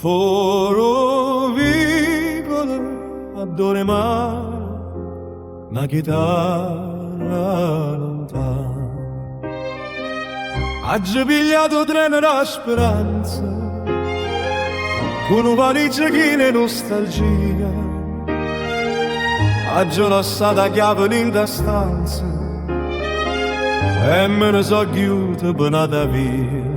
foro vicolo a dormire una chitarra lontana. Oggi pigliato treno da speranza con una valigia piena di nostalgia. Oggi l'ho stata chiave in da stanza e me ne so chiusa per andare via.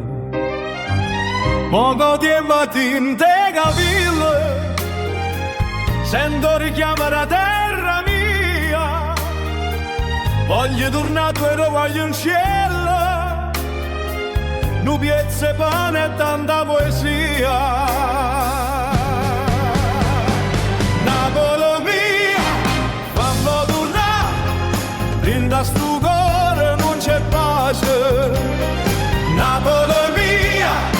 Poco tempo in te capille, sento richiamare la terra mia. Voglio tornare dove voglio in cielo, nubiezze, pane e tanta poesia. Napoli mia, fammi tornare, in da sto cuore non c'è pace. Napoli mia,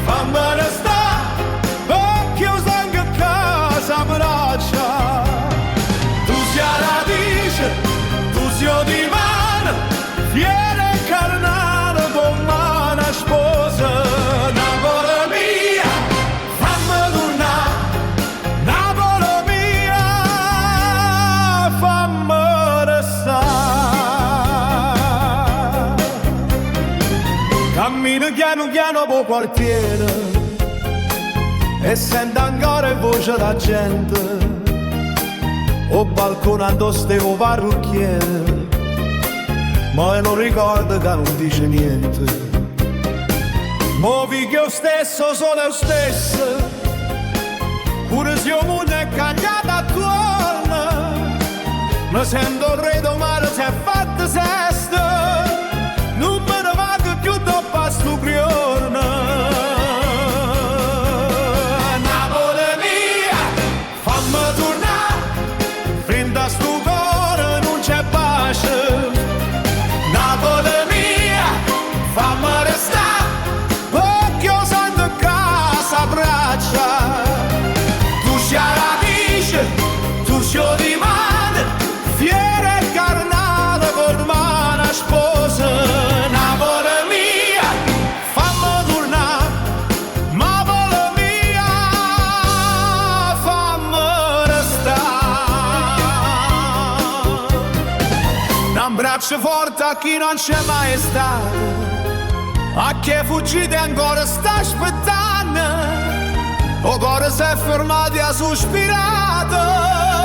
fammi restare, perché io sangue a casa braccia. Tu sei la radice, tu sei di mano, fiera e carnale con mano sposa. Napoli mia, fammi tornare, Napoli mia, fammi restare. Cammino piano piano per quartiere e sento ancora voce da gente. O balconando stevo parrucchiere, ma non ricordo che non dice niente. Muovi che io stesso sono io stesso, pure se il mondo è cambiato attorno. Mi sento il re domani si è fatto sesto, non me ne vado più dopo a sto giorno. Napoli mia, fammi tornare, fin a sto cuore non c'è pace. Napoli mia, fammi restare, perché io sento a casa braccia. Tu sei la radice, tu sei di mano, fiera e carnale con mano sposa. Napoli mia, fammi tornare, Napoli mia, fammi restare. Un abbraccio forte a chi non c'è mai stato, a chi è fuggito e ancora sta aspettando, o cuore si è fermato e ha sospirato.